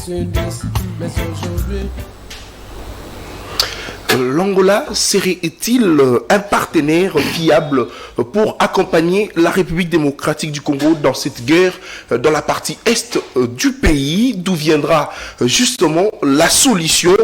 mais aujourd'hui. L'Angola serait-il un partenaire fiable pour accompagner la République démocratique du Congo dans cette guerre dans la partie est du pays, d'où viendra justement la solution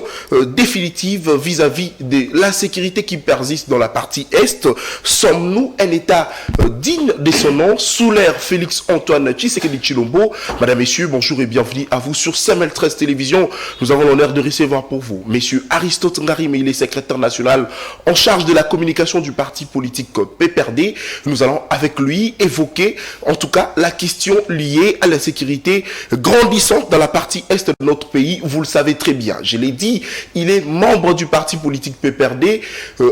définitive vis-à-vis de l'insécurité qui persiste dans la partie est? Sommes-nous un État digne de son nom sous l'ère Félix-Antoine Tshisekedi Tshilombo? Madame, Messieurs, bonjour et bienvenue à vous sur CML 13 Télévision. Nous avons l'honneur de recevoir pour vous Monsieur Aristote Ngarime, il est secrétaire national en charge de la communication du parti politique PPRD. Nous allons avec lui évoquer en tout cas la question liée à la sécurité grandissante dans la partie est de notre pays. Vous le savez très bien, je l'ai dit, il est membre du parti politique PPRD.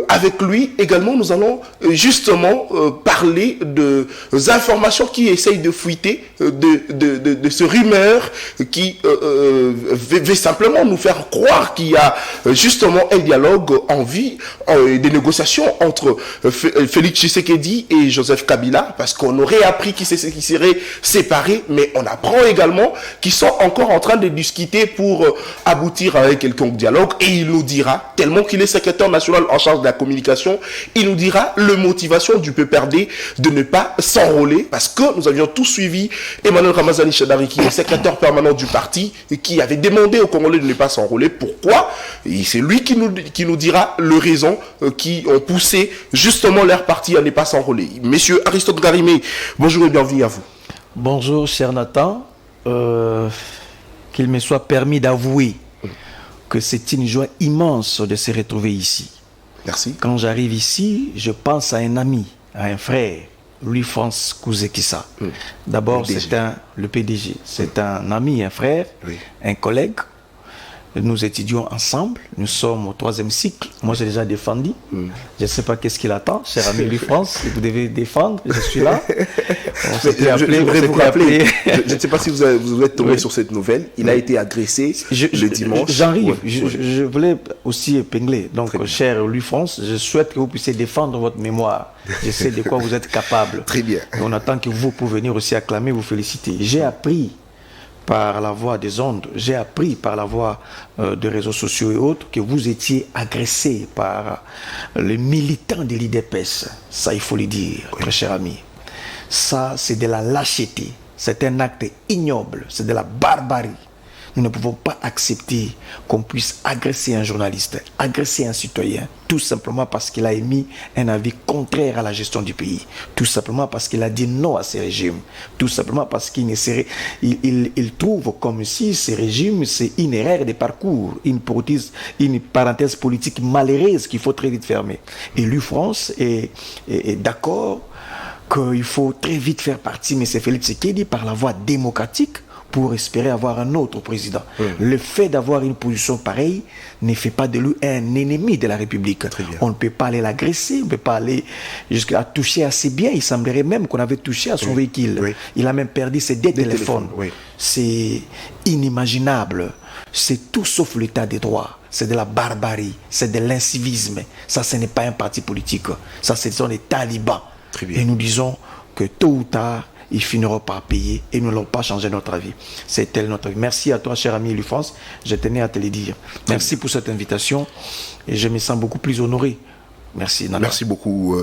Avec lui également, nous allons justement parler de informations qui essayent de fuiter de ce rumeur qui veut simplement nous faire croire qu'il y a justement un dialogue en vie, des négociations entre Félix Tshisekedi et Joseph Kabila, parce qu'on aurait appris qu'ils seraient séparés, mais on apprend également qu'ils sont encore en train de discuter pour aboutir à un quelconque dialogue, et il nous dira, tellement qu'il est secrétaire national en charge de la communication, il nous dira la motivation du PPRD de ne pas s'enrôler, parce que nous avions tous suivi Emmanuel Ramazani Shadari, qui est secrétaire permanent du parti, et qui avait demandé aux Congolais de ne pas s'enrôler. Pourquoi? Et c'est lui qui nous dira les raisons qui ont poussé justement leur parti à ne pas s'enrôler. Monsieur Aristote Ngarime, bonjour et bienvenue à vous. Bonjour cher Nathan, qu'il me soit permis d'avouer que c'est une joie immense de se retrouver ici. Merci. Quand j'arrive ici, je pense à un ami, à un frère, Louis-France Kouzekissa. D'abord, le PDG, c'est un ami, un frère, un collègue. Nous étudions ensemble, nous sommes au 3e cycle. Moi, j'ai déjà défendu. Je ne sais pas qu'est-ce qu'il attend, cher ami Louis-France. Vous devez défendre, je suis là. Je voudrais vous rappeler, je ne sais pas si vous êtes tombé sur cette nouvelle. Il a été agressé le dimanche. J'arrive. Je voulais aussi épingler. Donc, cher Louis-France, je souhaite que vous puissiez défendre votre mémoire. Je sais de quoi vous êtes capable. Très bien. Et on attend que vous pouvez venir aussi acclamer, vous féliciter. J'ai appris par la voie des ondes, j'ai appris par la voie des réseaux sociaux et autres que vous étiez agressé par les militants de l'IDPS. Ça, il faut le dire, très cher ami. Ça, c'est de la lâcheté. C'est un acte ignoble. C'est de la barbarie. Nous ne pouvons pas accepter qu'on puisse agresser un journaliste, agresser un citoyen, tout simplement parce qu'il a émis un avis contraire à la gestion du pays, tout simplement parce qu'il a dit non à ces régimes, tout simplement parce qu'il il trouve comme si ces régimes, c'est une erreur de parcours, une parenthèse politique malheureuse qu'il faut très vite fermer. Et l'UFRance est d'accord qu'il faut très vite faire partie, mais c'est Félix Tshisekedi par la voie démocratique, pour espérer avoir un autre président. Le fait d'avoir une position pareille ne fait pas de lui un ennemi de la République. On ne peut pas aller l'agresser, on ne peut pas aller jusqu'à toucher à ses biens. Il semblerait même qu'on avait touché à son véhicule. Il a même perdu ses deux téléphones. C'est inimaginable. C'est tout sauf l'état des droits. C'est de la barbarie, c'est de l'incivisme. Ça, ce n'est pas un parti politique. Ça, ce sont les talibans. Et nous disons que tôt ou tard, ils finiront par payer et nous n'allons pas changer notre avis. C'est tel notre avis. Merci à toi, cher ami Louis-France. Je tenais à te le dire. Merci pour cette invitation et je me sens beaucoup plus honoré. Merci. Nana. Merci beaucoup,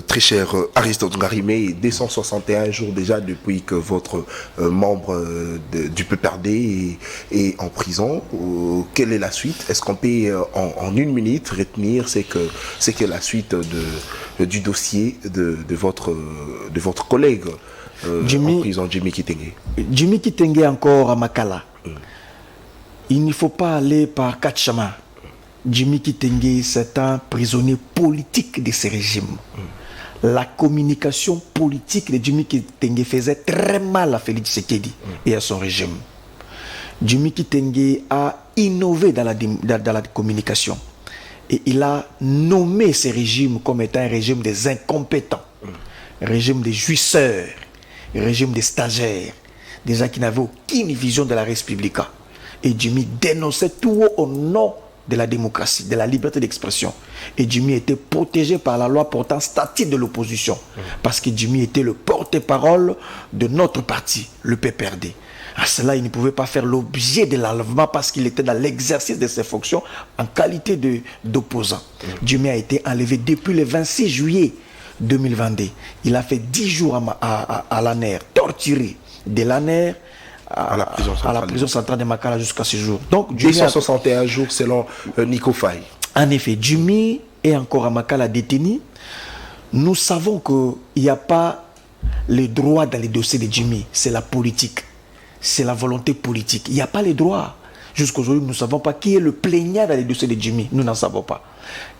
très cher Aristote Ngarime. 261 jours déjà depuis que votre membre du PPRD est en prison. Quelle est la suite? Est-ce qu'on peut en une minute retenir c'est que la suite du dossier de votre collègue en prison, Jimmy Kitenge? Jimmy Kitenge encore à Makala. Il ne faut pas aller par quatre chemins. Jimmy Kitenge, c'est un prisonnier politique de ce régime. La communication politique de Jimmy Kitenge faisait très mal à Félix Tshisekedi et à son régime. Jimmy Kitenge a innové dans la communication et il a nommé ce régime comme étant un régime des incompétents, régime des jouisseurs, régime des stagiaires, des gens qui n'avaient aucune vision de la République. Et Jimmy dénonçait tout haut au nom de la démocratie, de la liberté d'expression. Et Jimmy était protégé par la loi portant statut de l'opposition. Parce que Jimmy était le porte-parole de notre parti, le PPRD. À cela, il ne pouvait pas faire l'objet de l'enlèvement parce qu'il était dans l'exercice de ses fonctions en qualité d'opposant. Djimé a été enlevé depuis le 26 juillet 2022. Il a fait 10 jours à l'ANER, torturé de l'ANER à la prison centrale de Makala jusqu'à ce jour. Donc, 261 jours selon Nico Faye. En effet, Djimé est encore à Makala détenu. Nous savons qu'il n'y a pas les droits dans les dossiers de Djimé. C'est la politique. C'est la volonté politique. Il n'y a pas les droits. Jusqu'aujourd'hui, nous ne savons pas qui est le plaignant dans les dossiers de Djimé. Nous n'en savons pas.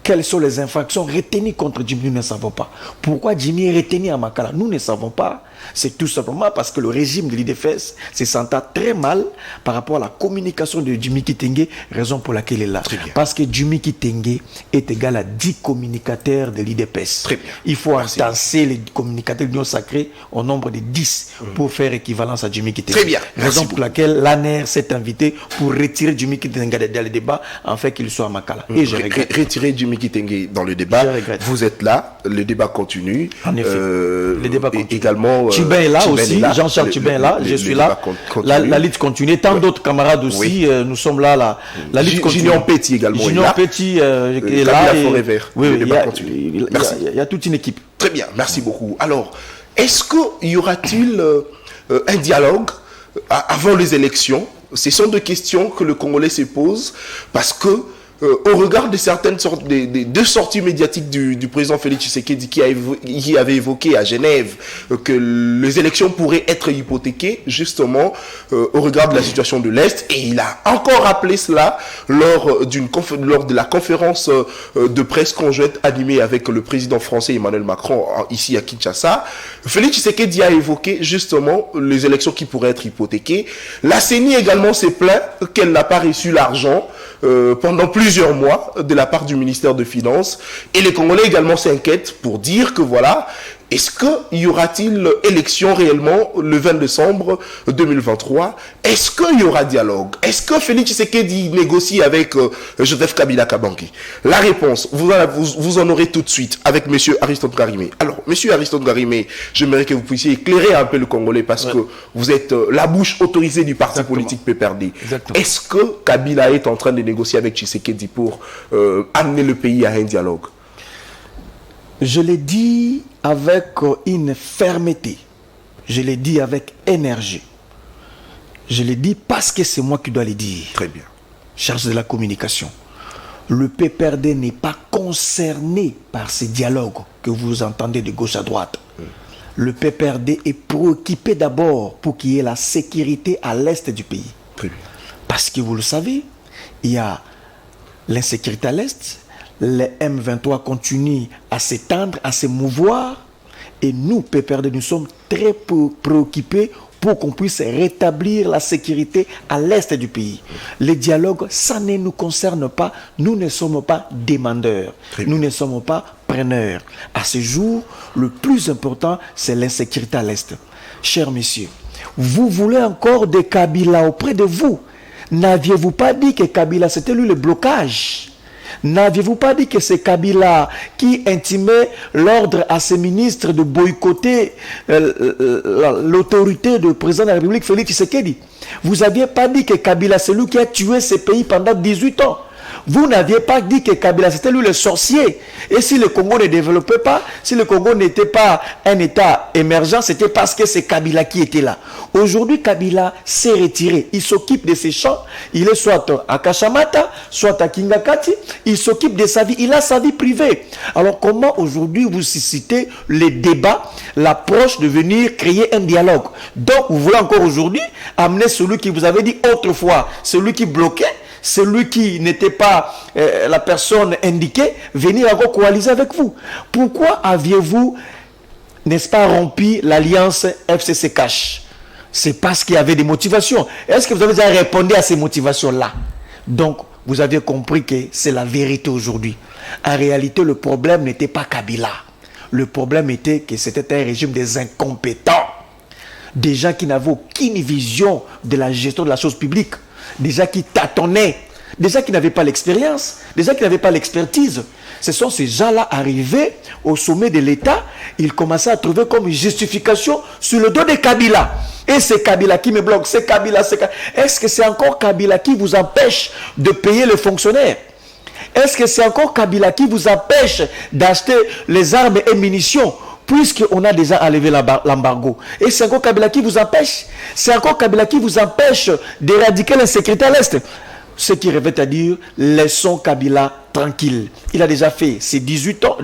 Quelles sont les infractions retenues contre Djimé? Nous ne savons pas. Pourquoi Djimé est retenu à Makala? Nous ne savons pas. C'est tout simplement parce que le régime de l'IDFS se sentait très mal par rapport à la communication de Djimé Kitenge, raison pour laquelle il est là. Parce que Djimé Kitenge est égal à 10 communicateurs de l'IDPS. Il faut entasser les communicateurs de l'Union sacrée au nombre de 10 pour faire équivalence à Djimé Kitenge. Très bien. Raison pour laquelle l'ANER s'est invité pour retirer Djimé Kitenge dans le débat afin qu'il soit à Makala. Et je regrette. Retirer Djimé Kitenge dans le débat. Vous êtes là, le débat continue. En effet, le débat continue. Également, Tubin est là aussi, Jean-Charles Tubin est là, je suis là. La lutte continue. Tant d'autres camarades aussi, nous sommes là. La lutte continue. Junior Petit également. Junior Petit est là. Oui, le débat continue. Merci. Il y a toute une équipe. Très bien, merci beaucoup. Alors, est-ce qu'il y aura-t-il un dialogue avant les élections? Ce sont deux questions que le Congolais se pose parce que au regard de certaines sortes des deux sorties médiatiques du président Félix Tshisekedi qui avait évoqué à Genève que les élections pourraient être hypothéquées justement au regard de la situation de l'Est, et il a encore rappelé cela lors de la conférence de presse conjointe animée avec le président français Emmanuel Macron ici à Kinshasa. Félix Tshisekedi a évoqué justement les élections qui pourraient être hypothéquées. La CENI également s'est plaint qu'elle n'a pas reçu l'argent pendant plusieurs mois de la part du ministère de Finances, et les Congolais également s'inquiètent pour dire que voilà, est-ce qu'il y aura-t-il élection réellement le 20 décembre 2023? Est-ce qu'il y aura dialogue? Est-ce que Félix Tshisekedi négocie avec Joseph Kabila Kabange? La réponse, vous en aurez tout de suite avec M. Aristote Garimé. Alors, M. Aristote Garimé, j'aimerais que vous puissiez éclairer un peu le Congolais parce que vous êtes la bouche autorisée du parti politique PPRD. Est-ce que Kabila est en train de négocier avec Tshisekedi pour amener le pays à un dialogue? Je l'ai dit avec une fermeté. Je l'ai dit avec énergie. Je l'ai dit parce que c'est moi qui dois le dire. Très bien. Chargé de la communication. Le PPRD n'est pas concerné par ces dialogues que vous entendez de gauche à droite. Le PPRD est préoccupé d'abord pour qu'il y ait la sécurité à l'est du pays. Très bien. Parce que vous le savez, il y a l'insécurité à l'est. Les M23 continuent à s'étendre, à se mouvoir, et nous, PPRD, nous sommes très préoccupés pour qu'on puisse rétablir la sécurité à l'est du pays. Les dialogues, ça ne nous concerne pas. Nous ne sommes pas demandeurs. Nous ne sommes pas preneurs. À ce jour, le plus important, c'est l'insécurité à l'est. Chers messieurs, vous voulez encore des Kabila auprès de vous. N'aviez-vous pas dit que Kabila, c'était lui le blocage? N'aviez-vous pas dit que c'est Kabila qui intimait l'ordre à ses ministres de boycotter l'autorité du président de la République, Félix Tshisekedi? Vous n'aviez pas dit que Kabila, c'est lui qui a tué ce pays pendant 18 ans. Vous n'aviez pas dit que Kabila, c'était lui le sorcier. Et si le Congo ne développait pas, si le Congo n'était pas un État émergent, c'était parce que c'est Kabila qui était là. Aujourd'hui, Kabila s'est retiré. Il s'occupe de ses champs. Il est soit à Kachamata, soit à Kingakati. Il s'occupe de sa vie. Il a sa vie privée. Alors comment aujourd'hui vous suscitez les débats, l'approche de venir créer un dialogue? Donc vous voulez encore aujourd'hui amener celui qui vous avait dit autrefois, celui qui bloquait, celui qui n'était pas la personne indiquée, venir encore coaliser avec vous. Pourquoi aviez-vous, n'est-ce pas, rompu l'alliance FCC Cash? C'est parce qu'il y avait des motivations. Est-ce que vous avez déjà répondu à ces motivations-là? Donc, vous avez compris que c'est la vérité aujourd'hui. En réalité, le problème n'était pas Kabila. Le problème était que c'était un régime des incompétents. Des gens qui n'avaient aucune vision de la gestion de la chose publique. Des gens qui tâtonnaient. des gens qui n'avaient pas l'expérience, des gens qui n'avaient pas l'expertise. Ce sont ces gens-là arrivés au sommet de l'État, ils commençaient à trouver comme justification sur le dos de Kabila. Et c'est Kabila qui me bloque, c'est Kabila, c'est Kabila. Est-ce que c'est encore Kabila qui vous empêche de payer les fonctionnaires? Est-ce que c'est encore Kabila qui vous empêche d'acheter les armes et munitions puisqu'on a déjà enlevé l'embargo? Et c'est encore Kabila qui vous empêche? C'est encore Kabila qui vous empêche d'éradiquer l'insécurité à l'Est? Ce qui revient à dire, laissons Kabila tranquille. Il a déjà fait ses 18 ans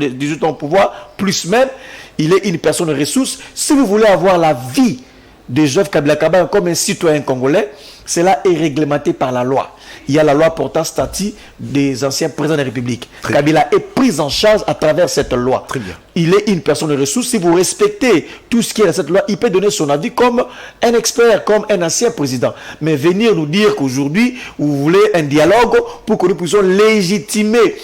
au pouvoir, plus même, il est une personne ressource. Si vous voulez avoir la vie de Joseph Kabila Kabange comme un citoyen congolais, cela est réglementé par la loi. Il y a la loi portant statut des anciens présidents de la République. Kabila est pris en charge à travers cette loi. Très bien. Il est une personne de ressources. Si vous respectez tout ce qui est dans cette loi, il peut donner son avis comme un expert, comme un ancien président. Mais venir nous dire qu'aujourd'hui, vous voulez un dialogue pour que nous puissions légitimer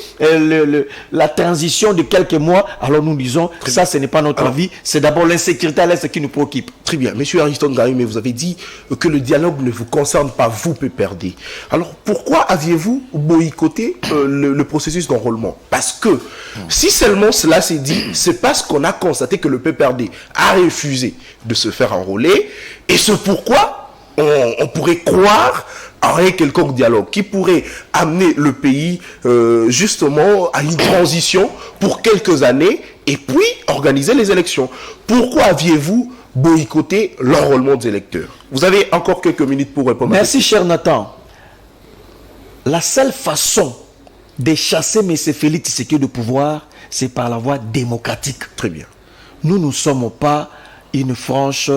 la transition de quelques mois, alors nous disons, ça ce n'est pas notre avis, c'est d'abord l'insécurité à l'Est qui nous préoccupe. Très bien. Monsieur Ariston Gaï, mais vous avez dit que le dialogue ne vous concerne pas, vous, PPRD. Alors, pourquoi aviez-vous boycotté le processus d'enrôlement? Parce que, si seulement cela s'est dit, c'est parce qu'on a constaté que le PPRD a refusé de se faire enrôler, et c'est pourquoi on pourrait croire à un quelconque dialogue qui pourrait amener le pays justement à une transition pour quelques années, et puis organiser les élections. Pourquoi aviez-vous boycotter l'enrôlement des électeurs? Vous avez encore quelques minutes pour répondre. Merci, cher Nathan. La seule façon de chasser M. Félix Tshisekedi de pouvoir, c'est par la voie démocratique. Très bien. Nous ne sommes pas une franche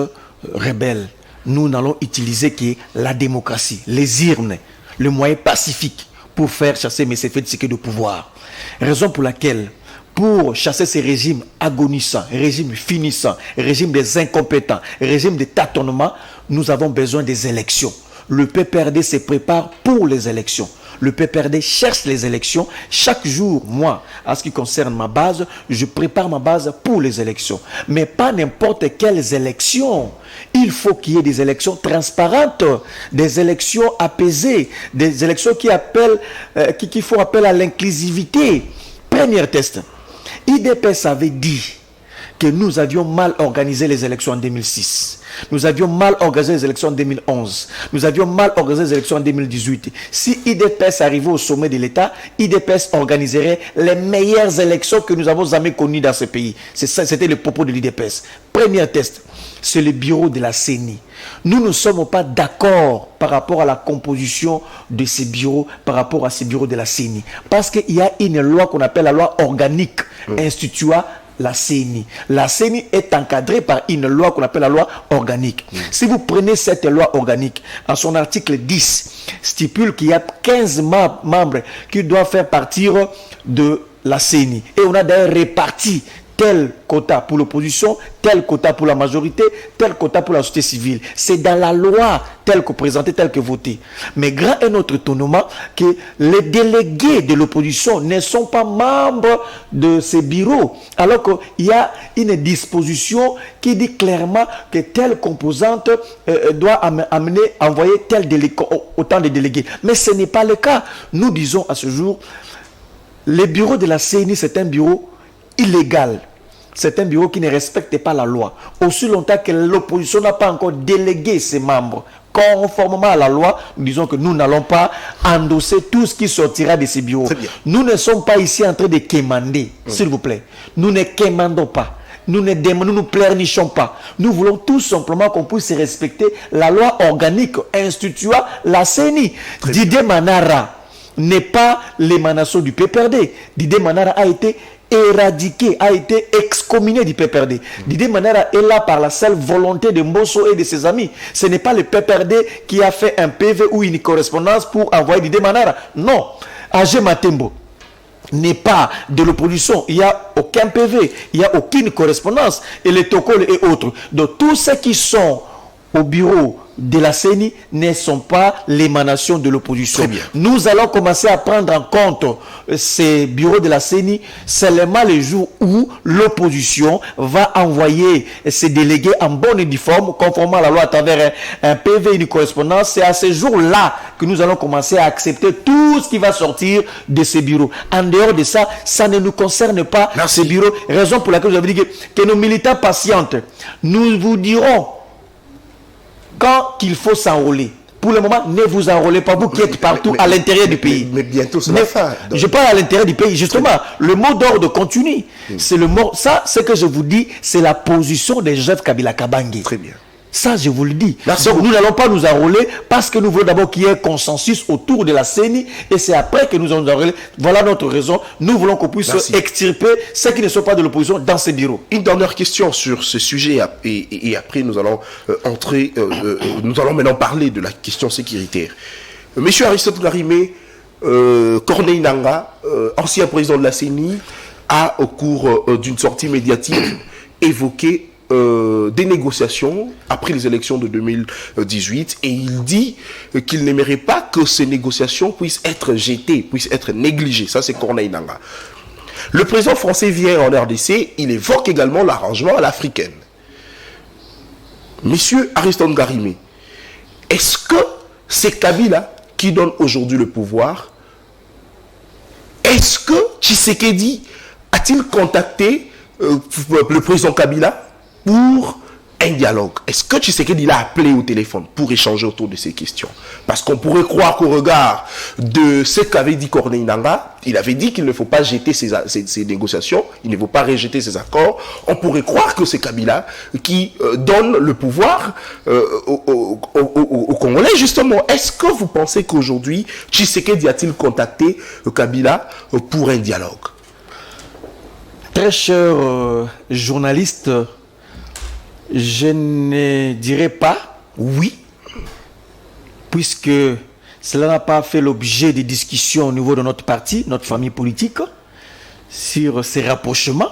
rebelle. Nous n'allons utiliser que la démocratie, les urnes, le moyen pacifique pour faire chasser M. Félix Tshisekedi de pouvoir. Raison pour laquelle, pour chasser ces régimes agonisants, régimes finissants, régimes des incompétents, régimes de tâtonnement, nous avons besoin des élections. Le PPRD se prépare pour les élections. Le PPRD cherche les élections. Chaque jour, moi, en ce qui concerne ma base, je prépare ma base pour les élections. Mais pas n'importe quelles élections. Il faut qu'il y ait des élections transparentes, des élections apaisées, des élections qui font appel à l'inclusivité. Premier test. IDPS avait dit que nous avions mal organisé les élections en 2006. Nous avions mal organisé les élections en 2011. Nous avions mal organisé les élections en 2018. Si IDPS arrivait au sommet de l'État, IDPS organiserait les meilleures élections que nous avons jamais connues dans ce pays. C'était le propos de l'IDPS. Premier test, c'est le bureau de la CENI. Nous ne sommes pas d'accord par rapport à la composition de ces bureaux, par rapport à ces bureaux de la CENI. Parce qu'il y a une loi qu'on appelle la loi organique instituant la CENI. La CENI est encadrée par une loi qu'on appelle la loi organique. Si vous prenez cette loi organique, en son article 10, stipule qu'il y a 15 membres qui doivent faire partir de la CENI. Et on a d'ailleurs réparti tel quota pour l'opposition, tel quota pour la majorité, tel quota pour la société civile. C'est dans la loi telle que présentée, telle que votée. Mais grand est notre étonnement que les délégués de l'opposition ne sont pas membres de ces bureaux. Alors qu'il y a une disposition qui dit clairement que telle composante doit envoyer autant de délégués. Mais ce n'est pas le cas. Nous disons à ce jour, le bureau de la CENI, c'est un bureau illégal. C'est un bureau qui ne respecte pas la loi. Aussi longtemps que l'opposition n'a pas encore délégué ses membres conformément à la loi, nous disons que nous n'allons pas endosser tout ce qui sortira de ces bureaux. Nous ne sommes pas ici en train de quémander, s'il vous plaît. Nous ne quémandons pas. Nous ne nous pleurnichons pas. Nous voulons tout simplement qu'on puisse respecter la loi organique instituant la CENI. Didier Manara n'est pas l'émanation du PPRD. Didier Manara a été éradiqué, a été excommunié du PPRD. Didier Manara est là par la seule volonté de Mbosso et de ses amis. Ce n'est pas le PPRD qui a fait un PV ou une correspondance pour envoyer Didier Manara. Non. Agé Matembo n'est pas de l'opposition. Il n'y a aucun PV, il n'y a aucune correspondance. Et les Tokol et autres. Donc tous ceux qui sont au bureau de la CENI ne sont pas l'émanation de l'opposition. Très bien. Nous allons commencer à prendre en compte ces bureaux de la CENI seulement les jours où l'opposition va envoyer ses délégués en bonne et due forme, conformément à la loi à travers un PV, une correspondance. C'est à ces jours-là que nous allons commencer à accepter tout ce qui va sortir de ces bureaux. En dehors de ça, ça ne nous concerne pas. Merci. Ces bureaux. Raison pour laquelle vous avez dit que nos militants patientent. Nous vous dirons quand il faut s'enrôler. Pour le moment, ne vous enrôlez pas, vous qui êtes partout à l'intérieur du pays. Mais bientôt, c'est la fin. Donc. Je parle à l'intérieur du pays. Justement, le mot d'ordre continue. C'est le mot. Ça, ce que je vous dis, c'est la position de Joseph Kabila Kabange. Très bien. Ça, je vous le dis. Merci Donc, beaucoup. nous n'allons pas nous enrôler parce que nous voulons d'abord qu'il y ait un consensus autour de la CENI et c'est après que nous allons nous enrôler. Voilà notre raison. Nous voulons qu'on puisse Merci. extirper ceux qui ne sont pas de l'opposition dans ces bureaux. Une dernière question sur ce sujet et après nous allons nous allons maintenant parler de la question sécuritaire. Monsieur Aristote Ngarimé, Corneille Nangaa, ancien président de la CENI, a au cours d'une sortie médiatique évoqué des négociations après les élections de 2018 et il dit qu'il n'aimerait pas que ces négociations puissent être jetées, puissent être négligées. Ça, c'est Corneille Nangaa. Le président français vient en RDC, il évoque également l'arrangement à l'africaine. Monsieur Aristote Ngarimé, est-ce que c'est Kabila qui donne aujourd'hui le pouvoir? Est-ce que Tshisekedi a-t-il contacté le président Kabila pour un dialogue? Est-ce que Tshisekedi l'a appelé au téléphone pour échanger autour de ces questions? Parce qu'on pourrait croire qu'au regard de ce qu'avait dit Corneille Nangaa, il avait dit qu'il ne faut pas jeter ces négociations, il ne faut pas rejeter ces accords. On pourrait croire que c'est Kabila qui donne le pouvoir aux Congolais, justement. Est-ce que vous pensez qu'aujourd'hui, Tshisekedi a-t-il contacté Kabila pour un dialogue? Très cher journaliste, je ne dirais pas oui, puisque cela n'a pas fait l'objet de discussions au niveau de notre parti, notre famille politique, sur ces rapprochements.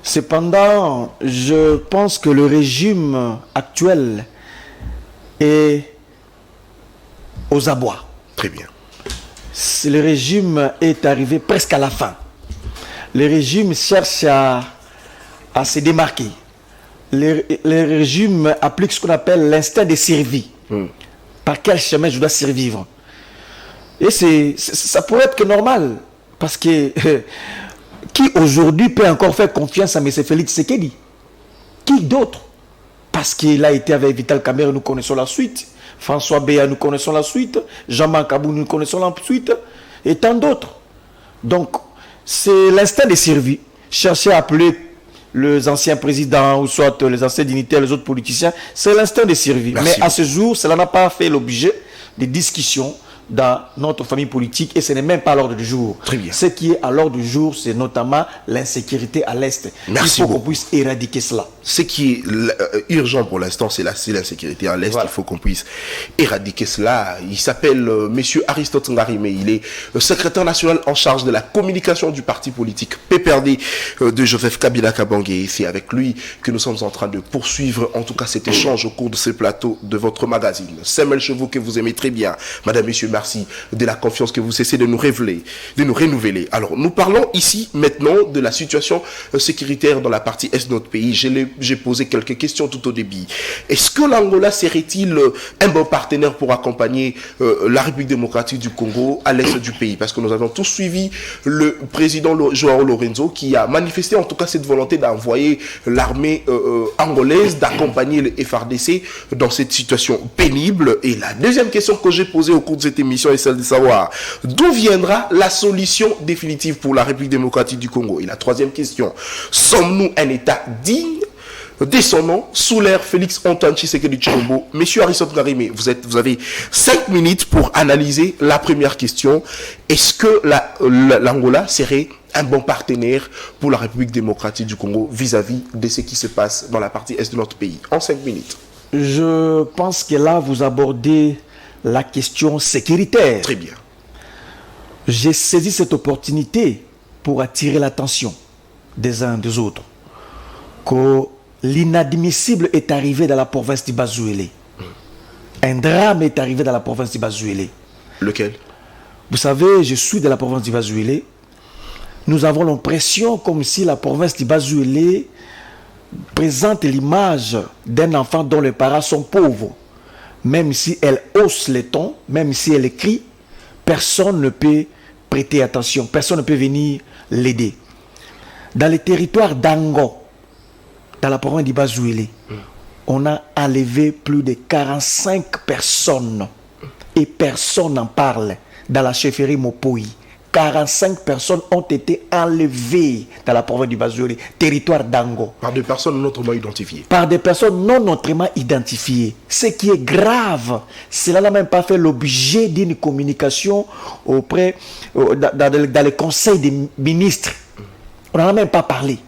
Cependant, je pense que le régime actuel est aux abois. Très bien. Le régime est arrivé presque à la fin. Le régime cherche à se démarquer. Le régime applique ce qu'on appelle l'instinct de survie. Par quel chemin je dois survivre? Et ça pourrait être que normal. Parce que qui aujourd'hui peut encore faire confiance à M. Félix Tshisekedi? Qui d'autre? Parce qu'il a été avec Vital Kamerhe, nous connaissons la suite. François Béa, nous connaissons la suite. Jean-Marc Kabou, nous connaissons la suite. Et tant d'autres. Donc, c'est l'instinct de survie. Chercher à appeler les anciens présidents ou soit les anciens dignitaires, les autres politiciens, c'est l'instinct de survie. Merci. Mais à ce jour, cela n'a pas fait l'objet de discussions dans notre famille politique et ce n'est même pas à l'ordre du jour. Très bien. Ce qui est à l'ordre du jour, c'est notamment l'insécurité à l'Est. Merci Il faut qu'on beaucoup. puisse éradiquer cela. Ce qui est urgent pour l'instant, c'est l'insécurité à l'Est. Voilà. Il faut qu'on puisse éradiquer cela. Il s'appelle Monsieur Aristote Ngarimé. Il est secrétaire national en charge de la communication du parti politique PPRD de Joseph Kabila Kabange. Et c'est avec lui que nous sommes en train de poursuivre, en tout cas, cet échange au cours de ce plateau de votre magazine. Samuel Chevaux, que vous aimez très bien. Madame, Messieurs, merci de la confiance que vous cessez de nous révéler, de nous renouveler. Alors, nous parlons ici maintenant de la situation sécuritaire dans la partie est de notre pays. J'ai posé quelques questions tout au début. Est-ce que l'Angola serait-il un bon partenaire pour accompagner la République démocratique du Congo à l'est du pays? Parce que nous avons tous suivi le président Joao Lorenzo qui a manifesté en tout cas cette volonté d'envoyer l'armée angolaise, d'accompagner le FRDC dans cette situation pénible. Et la deuxième question que j'ai posée au cours de cette émission est celle de savoir d'où viendra la solution définitive pour la République démocratique du Congo. Et la troisième question, sommes-nous un État digne de son nom sous l'ère Félix Antoine Tshisekedi Tshilombo? Monsieur Aristote Ngarimé, vous avez 5 minutes pour analyser la première question. Est-ce que l'Angola serait un bon partenaire pour la République démocratique du Congo vis-à-vis de ce qui se passe dans la partie est de notre pays? En 5 minutes. Je pense que là, vous abordez la question sécuritaire. Très bien. J'ai saisi cette opportunité pour attirer l'attention des uns des autres que l'inadmissible est arrivé dans la province du Bazouélé. Un drame est arrivé dans la province du Bas-Zuélé. Lequel? Vous savez, je suis de la province du Bas-Zuélé. Nous avons l'impression comme si la province du Bas-Zuélé présente l'image d'un enfant dont les parents sont pauvres. Même si elle hausse les tons, même si elle crie, personne ne peut prêter attention, personne ne peut venir l'aider. Dans les territoires d'Ango, dans la province du Bas-Zuélé, on a enlevé plus de 45 personnes et personne n'en parle dans la chefferie Mopoï. 45 personnes ont été enlevées dans la province du Bas-Zuélé, territoire d'Ango. Par des personnes non autrement identifiées. Par des personnes non autrement identifiées. Ce qui est grave, cela n'a même pas fait l'objet d'une communication auprès, dans les conseils des ministres. On n'en a même pas parlé.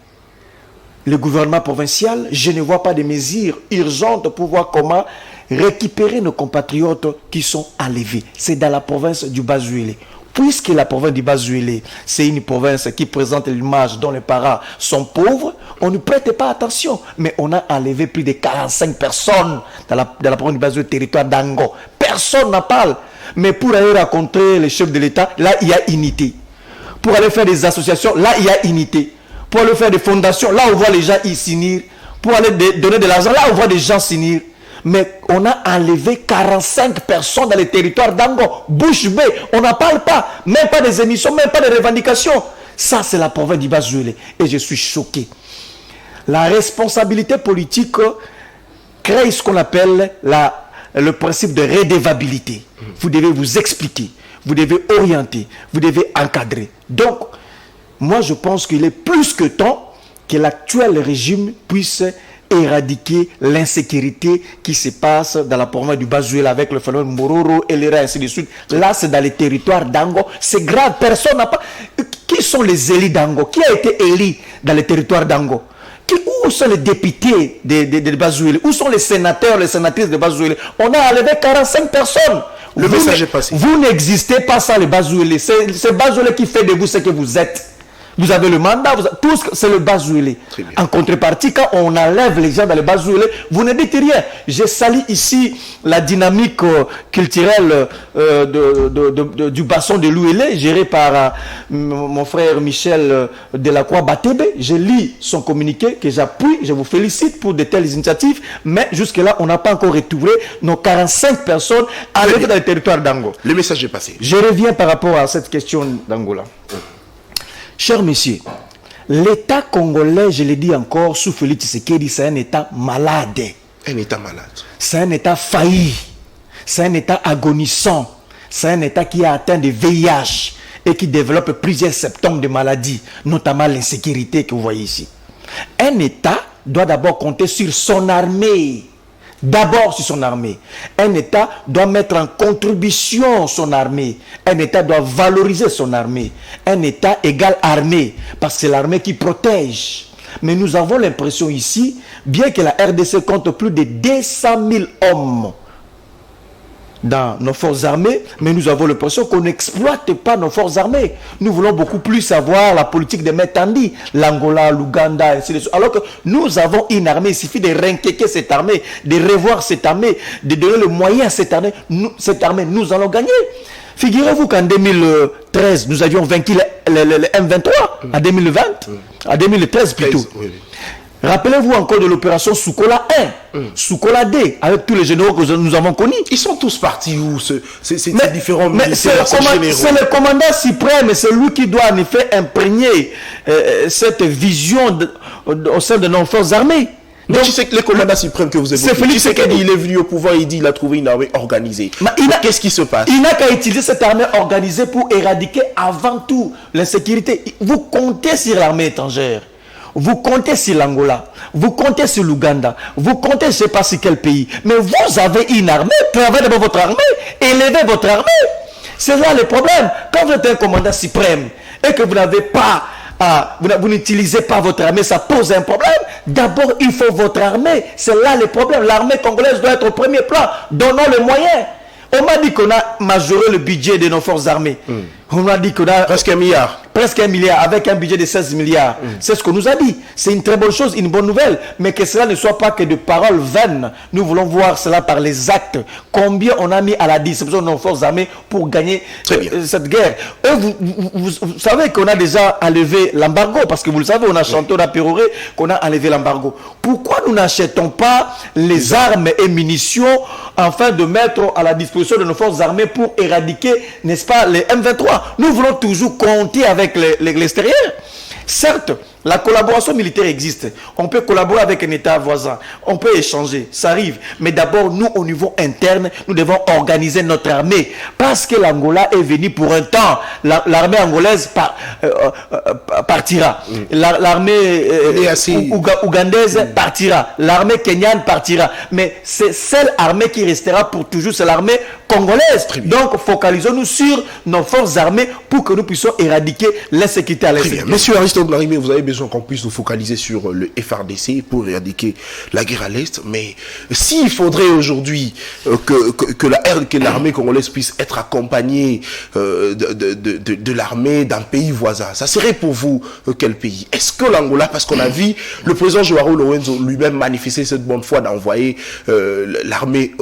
Le gouvernement provincial, je ne vois pas de mesures urgentes pour voir comment récupérer nos compatriotes qui sont enlevés. C'est dans la province du Bas-Zuélé. Puisque la province du Bas-Zuélé, c'est une province qui présente l'image dont les parents sont pauvres, on ne prête pas attention. Mais on a enlevé plus de 45 personnes dans la province du Bas-Zuélé, territoire d'Ango. Personne n'en parle. Mais pour aller rencontrer les chefs de l'État, là, il y a unité. Pour aller faire des associations, là, il y a unité. Pour aller faire des fondations, là, on voit les gens y s'unir. Pour aller donner de l'argent, là, on voit des gens s'unir. Mais on a enlevé 45 personnes dans les territoires d'Ango. Bouche bée, on n'en parle pas. Même pas des émissions, même pas des revendications. Ça, c'est la province du Bas-Zuélé. Et je suis choqué. La responsabilité politique crée ce qu'on appelle le principe de redevabilité. Vous devez vous expliquer. Vous devez orienter. Vous devez encadrer. Donc, moi, je pense qu'il est plus que temps que l'actuel régime puisse éradiquer l'insécurité qui se passe dans la province du Bas-Zuélé avec le phénomène Mororo et les ainsi de suite. Là, c'est dans les territoires d'Ango. C'est grave, personne n'a pas... Qui sont les élus d'Ango? Qui a été élu dans les territoires d'Ango? Où sont les députés de Bas-Zuélé? Où sont les sénateurs, les sénatrices de Bas-Zuélé? On a enlevé 45 personnes. Le message est passé. Vous n'existez pas sans les Bas-Zuélé. C'est Bas-Zuélé qui fait de vous ce que vous êtes. Vous avez le mandat, tout c'est le Bas-Zuélé. En contrepartie, quand on enlève les gens dans le Bas-Zuélé, vous ne dites rien. Je salue ici la dynamique culturelle du basson de l'Ouélé, géré par mon frère Michel Delacroix-Batébé. Je lis son communiqué que j'appuie, je vous félicite pour de telles initiatives, mais jusque-là, on n'a pas encore retrouvé nos 45 personnes enlevées dans le territoire d'Ango. Le message est passé. Je reviens par rapport à cette question d'Angola. Chers messieurs, l'État congolais, je le dis encore, sous Félix Tshisekedi, c'est un État malade. Un État malade. C'est un État failli. C'est un État agonissant. C'est un État qui a atteint des VIH et qui développe plusieurs symptômes de maladies, notamment l'insécurité que vous voyez ici. Un État doit d'abord compter sur son armée. D'abord sur son armée. Un État doit mettre en contribution son armée. Un État doit valoriser son armée. Un État égale armée, parce que c'est l'armée qui protège. Mais nous avons l'impression ici, bien que la RDC compte plus de 200 000 hommes dans nos forces armées, mais nous avons l'impression qu'on n'exploite pas nos forces armées. Nous voulons beaucoup plus savoir la politique de Metandi, l'Angola, l'Ouganda, ainsi de suite. Alors que nous avons une armée, il suffit de réinquiéter cette armée, de revoir cette armée, de donner le moyen à cette armée, nous allons gagner. Figurez-vous qu'en 2013, nous avions vaincu le M23, en 2020, en 2013 plutôt. Oui. Rappelez-vous encore de l'opération Soukola 1, Soukola 2, avec tous les généraux que nous avons connus. Ils sont tous partis où ces différents militaires, c'est le commandant suprême, c'est lui qui doit en effet imprégner cette vision au sein de nos forces armées. Donc, tu sais que le commandant suprême que vous évoquez, tu sais qu'il est venu au pouvoir, il dit qu'il a trouvé une armée organisée. Qu'est-ce qui se passe? Il n'a qu'à utiliser cette armée organisée pour éradiquer avant tout l'insécurité. Vous comptez sur l'armée étrangère. Vous comptez sur l'Angola, vous comptez sur l'Ouganda, vous comptez je ne sais pas sur quel pays. Mais vous avez une armée, travaillez d'abord votre armée, élevez votre armée. C'est là le problème. Quand vous êtes un commandant suprême et que vous n'avez pas, vous n'utilisez pas votre armée, ça pose un problème. D'abord, il faut votre armée. C'est là le problème. L'armée congolaise doit être au premier plan. Donnons les moyens. On m'a dit qu'on a majoré le budget de nos forces armées. On a dit qu'on a presque 1 milliard. Presque 1 milliard, avec un budget de 16 milliards. C'est ce qu'on nous a dit. C'est une très bonne chose, une bonne nouvelle. Mais que cela ne soit pas que de paroles vaines. Nous voulons voir cela par les actes. Combien on a mis à la disposition de nos forces armées pour gagner cette guerre. Vous savez qu'on a déjà enlevé l'embargo. Parce que vous le savez, on a chanté, on a péroré qu'on a enlevé l'embargo. Pourquoi nous n'achetons pas les armes et munitions afin de mettre à la disposition de nos forces armées pour éradiquer, n'est-ce pas, les M23? Nous voulons toujours compter avec l'extérieur. Certes, la collaboration militaire existe. On peut collaborer avec un État voisin. On peut échanger. Ça arrive. Mais d'abord, nous, au niveau interne, nous devons organiser notre armée. Parce que l'Angola est venu pour un temps. L'armée angolaise partira. L'armée ougandaise partira. L'armée kenyane partira. Mais c'est celle armée qui restera pour toujours. C'est l'armée congolaise. Donc, focalisons-nous sur nos forces armées pour que nous puissions éradiquer l'insécurité à l'est. Monsieur Aristote Blarimé, vous avez besoin qu'on puisse nous focaliser sur le FRDC pour éradiquer la guerre à l'Est. Mais s'il faudrait aujourd'hui que l'armée congolaise puisse être accompagnée de l'armée d'un pays voisin, ça serait pour vous quel pays? Est-ce que l'Angola, parce qu'on a vu le président Joao Lourenço lui-même manifester cette bonne foi d'envoyer l'armée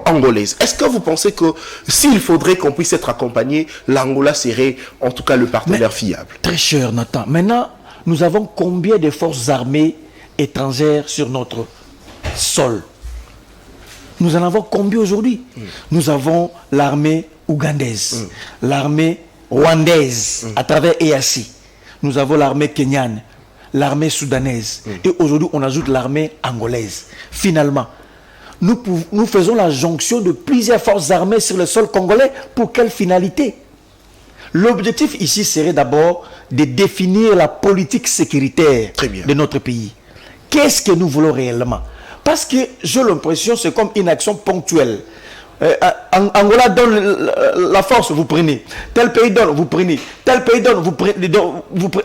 angolaise, est-ce que vous pensez que s'il faudrait qu'on puisse être accompagné, l'Angola serait en tout cas le partenaire fiable? Très cher Nathan. Maintenant, nous avons combien de forces armées étrangères sur notre sol? Nous en avons combien aujourd'hui? Nous avons l'armée ougandaise, l'armée rwandaise à travers EAC. Nous avons l'armée kenyane, l'armée soudanaise. Et aujourd'hui, on ajoute l'armée angolaise. Finalement, nous faisons la jonction de plusieurs forces armées sur le sol congolais. Pour quelle finalité? L'objectif ici serait d'abord de définir la politique sécuritaire de notre pays. Qu'est-ce que nous voulons réellement? Parce que j'ai l'impression que c'est comme une action ponctuelle. Angola donne la force, vous prenez. Tel pays donne, vous prenez. Tel pays donne, vous prenez.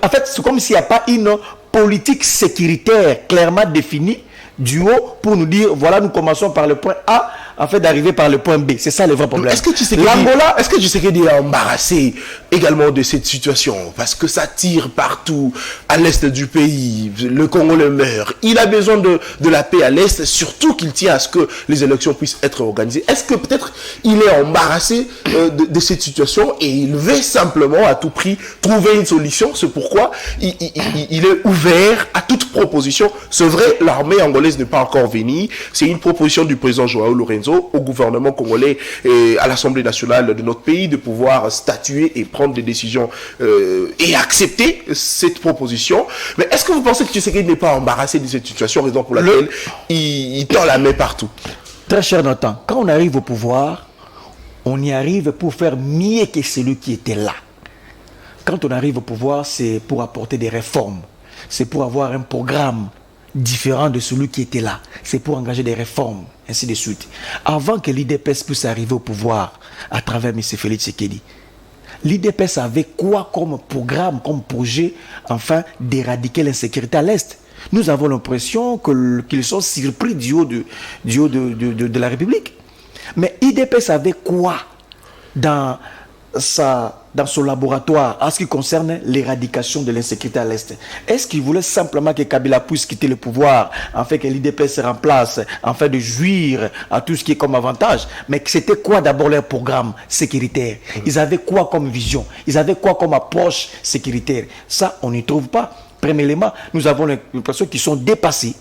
En fait, c'est comme s'il n'y a pas une politique sécuritaire clairement définie du haut pour nous dire, voilà, nous commençons par le point A afin d'arriver par le point B. C'est ça le vrai problème. Est-ce que Tshisekedi est embarrassé également de cette situation? Parce que ça tire partout à l'est du pays. Le Congolais meurt. Il a besoin de la paix à l'est, surtout qu'il tient à ce que les élections puissent être organisées. Est-ce que peut-être il est embarrassé de cette situation et il veut simplement à tout prix trouver une solution? C'est pourquoi il est ouvert à toute proposition. C'est vrai, l'armée angolaise n'est pas encore venue. C'est une proposition du président Joao Lourenço au gouvernement congolais et à l'Assemblée nationale de notre pays de pouvoir statuer et prendre des décisions et accepter cette proposition. Mais est-ce que vous pensez que Tshisekedi n'est pas embarrassé de cette situation, raison pour laquelle il tend la main partout? Très cher Nathan, quand on arrive au pouvoir, on y arrive pour faire mieux que celui qui était là. Quand on arrive au pouvoir, c'est pour apporter des réformes. C'est pour avoir un programme différent de celui qui était là. C'est pour engager des réformes, ainsi de suite. Avant que l'IDPS puisse arriver au pouvoir à travers M. Félix Tshisekedi, l'IDPS avait quoi comme programme, comme projet, enfin, d'éradiquer l'insécurité à l'Est? Nous avons l'impression qu'ils sont surpris du haut de la République. Mais l'IDPS avait quoi dans son laboratoire en ce qui concerne l'éradication de l'insécurité à l'Est? Est-ce qu'il voulait simplement que Kabila puisse quitter le pouvoir afin que l'IDPS se remplace, afin de jouir à tout ce qui est comme avantage? Mais c'était quoi d'abord leur programme sécuritaire? Ils avaient quoi comme vision? Ils avaient quoi comme approche sécuritaire? Ça, on n'y trouve pas. Premièrement, nous avons l'impression qu'ils sont dépassés,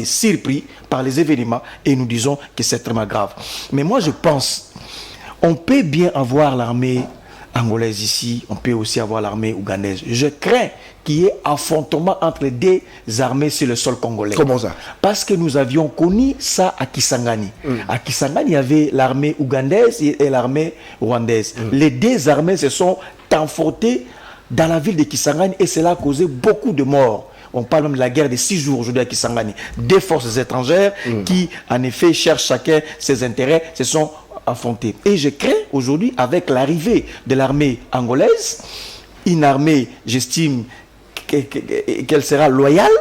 surpris par les événements et nous disons que c'est extrêmement grave. Mais moi, je pense on peut bien avoir l'armée angolaise ici, on peut aussi avoir l'armée ougandaise. Je crains qu'il y ait affrontement entre les deux armées sur le sol congolais. Comment ça? Parce que nous avions connu ça à Kisangani. À Kisangani, il y avait l'armée ougandaise et l'armée rwandaise. Les deux armées se sont affrontées dans la ville de Kisangani et cela a causé beaucoup de morts. On parle même de la guerre de 6 jours aujourd'hui à Kisangani. Des forces étrangères qui, en effet, cherchent chacun ses intérêts, se sont affrontés. Et je crains aujourd'hui, avec l'arrivée de l'armée angolaise, une armée, j'estime qu'elle sera loyale.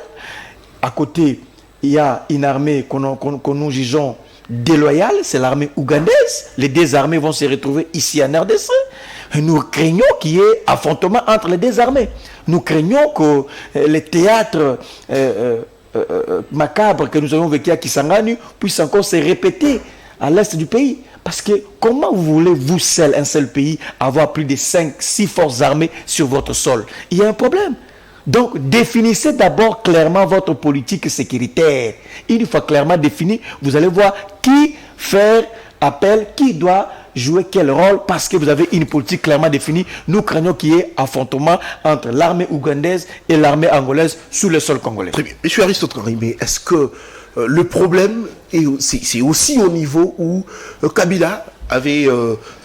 À côté, il y a une armée que nous jugeons déloyale, c'est l'armée ougandaise. Les deux armées vont se retrouver ici en RDC. Et nous craignons qu'il y ait affrontement entre les deux armées. Nous craignons que les théâtres macabres que nous avons vécu à Kisangani puissent encore se répéter à l'est du pays. Parce que comment vous voulez, vous seul, un seul pays, avoir plus de 5-6 forces armées sur votre sol? Il y a un problème. Donc, définissez d'abord clairement votre politique sécuritaire. Une fois clairement définie, vous allez voir qui faire appel, qui doit jouer quel rôle, parce que vous avez une politique clairement définie. Nous craignons qu'il y ait affrontement entre l'armée ougandaise et l'armée angolaise sur le sol congolais. Très bien. Monsieur Aristote Karimé, est-ce que le problème, c'est aussi au niveau où Kabila avait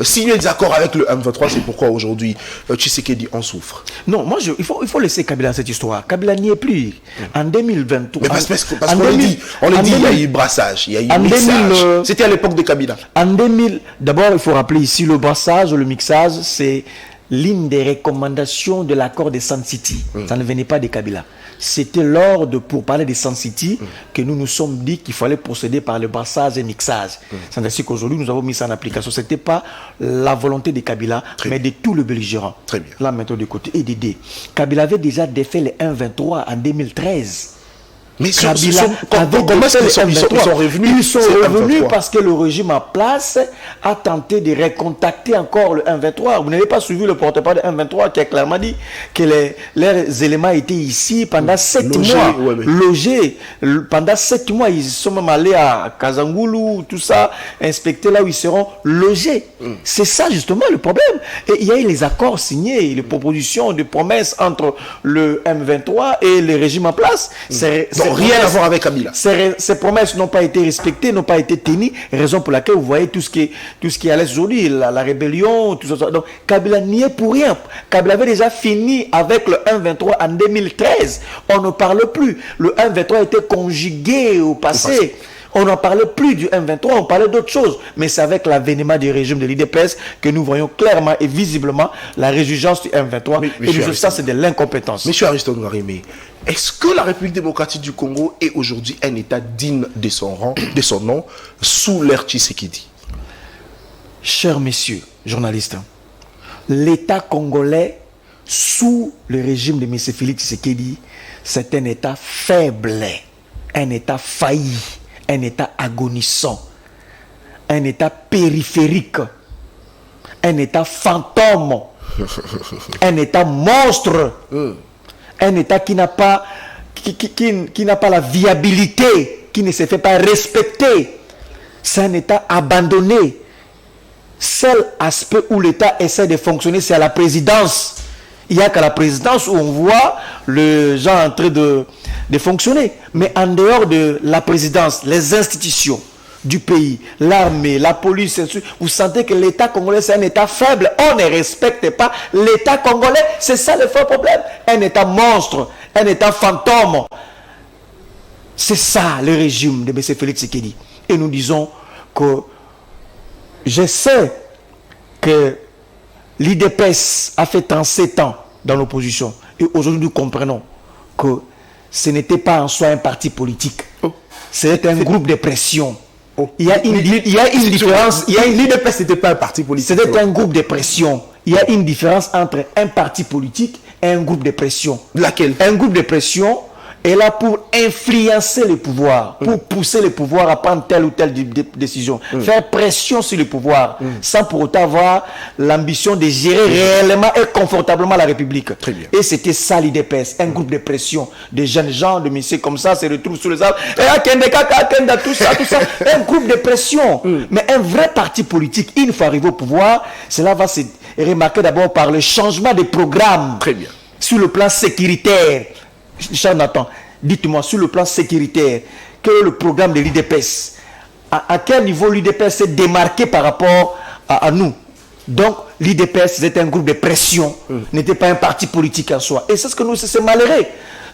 signé des accords avec le M23, c'est pourquoi aujourd'hui Tshisekedi en souffre? Non, moi il faut laisser Kabila dans cette histoire. Kabila n'y est plus. En 2023. Mais parce qu'on dit, il y a eu brassage, il y a eu mixage. C'était à l'époque de Kabila. En 2000, d'abord il faut rappeler ici le brassage, le mixage, c'est l'une des recommandations de l'accord de Sun City. Ça ne venait pas de Kabila. C'était lors de, pour parler de Sun City, que nous nous sommes dit qu'il fallait procéder par le brassage et mixage. C'est ainsi qu'aujourd'hui, nous avons mis ça en application. Ce n'était pas la volonté de Kabila, mais de tout le belligérant. Très bien. Là, maintenant, de côté. Et d'aider. Kabila avait déjà défait les 1-23 en 2013. Mais Kabila comment est-ce qu'ils sont revenus? Ils sont revenus parce que le régime en place a tenté de recontacter encore le 1-23. Vous n'avez pas suivi le porte-parole de 1-23 qui a clairement dit que leurs éléments étaient ici pendant 7 mois. Logés. Pendant 7 mois, ils sont même allés à Kazangulu, tout ça, inspecter là où ils seront logés. C'est ça justement le problème. Et il y a eu les accords signés, les propositions de promesses entre le M23 et le régime en place. Rien à voir avec Kabila. Ces promesses n'ont pas été respectées, n'ont pas été tenues, raison pour laquelle vous voyez tout ce qui est à l'est aujourd'hui, la rébellion, tout ça. Donc Kabila n'y est pour rien. Kabila avait déjà fini avec le 1-23 en 2013. On ne parle plus. Le 1-23 a été conjugué au passé. On n'en parlait plus du M23, on parlait d'autre chose. Mais c'est avec l'avènement du régime de l'IDPS que nous voyons clairement et visiblement la résurgence du M23. Et ça, c'est de l'incompétence. Monsieur Aristote Karimé, est-ce que la République démocratique du Congo est aujourd'hui un État digne de son rang, de son nom, sous l'ère Tshisekedi? Chers messieurs, journalistes, l'État congolais, sous le régime de M. Félix Tshisekedi, c'est un État faible, un État failli, un État agonissant, un État périphérique, un État fantôme, un État monstre, un État qui n'a pas la viabilité, qui ne se fait pas respecter. C'est un État abandonné. Seul aspect où l'État essaie de fonctionner, c'est à la présidence. Il n'y a qu'à la présidence où on voit les gens en train de fonctionner. Mais en dehors de la présidence, les institutions du pays, l'armée, la police, vous sentez que l'État congolais, c'est un État faible. On ne respecte pas l'État congolais. C'est ça le faux problème. Un État monstre, un État fantôme. C'est ça le régime de M. Félix Tshisekedi. Et nous disons que je sais que l'IDPS a fait 37 ans dans l'opposition. Et aujourd'hui, nous comprenons que ce n'était pas en soi un parti politique. C'était un groupe de pression. Il y a une différence. L'IDPS n'était pas un parti politique. C'était un groupe de pression. Il y a une différence entre un parti politique et un groupe de pression. Laquelle? Un groupe de pression est là pour influencer le pouvoir, pour pousser le pouvoir à prendre telle ou telle décision, faire pression sur le pouvoir, sans pour autant avoir l'ambition de gérer réellement et confortablement la République. Très bien. Et c'était ça l'IDPS, un groupe de pression, des jeunes gens, de messieurs comme ça, se retrouvent sous les arbres, et tout ça, un groupe de pression. Mais un vrai parti politique, une fois arrivé au pouvoir, cela va se remarquer d'abord par le changement de programme. Très bien. Sur le plan sécuritaire. Nathan, dites-moi, sur le plan sécuritaire, quel est le programme de l'IDPS? À quel niveau l'IDPS s'est démarqué par rapport à nous? Donc, l'IDPS, c'était un groupe de pression, n'était pas un parti politique en soi. Et c'est ce que nous, c'est malheureux.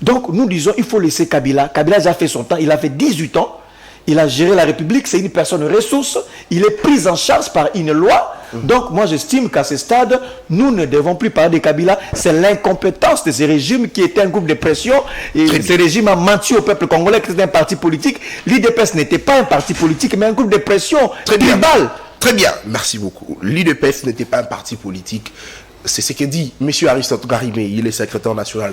Donc, nous disons, il faut laisser Kabila. Kabila a déjà fait son temps, il a fait 18 ans. il a géré la République, c'est une personne ressource, il est pris en charge par une loi. Donc moi j'estime qu'à ce stade, nous ne devons plus parler de Kabila, c'est l'incompétence de ce régime qui était un groupe de pression, et ce régime a menti au peuple congolais que c'était un parti politique. L'IDPS n'était pas un parti politique, mais un groupe de pression tribal. Très bien, merci beaucoup. L'IDPS n'était pas un parti politique, c'est ce que dit M. Aristote Garimé, il est secrétaire national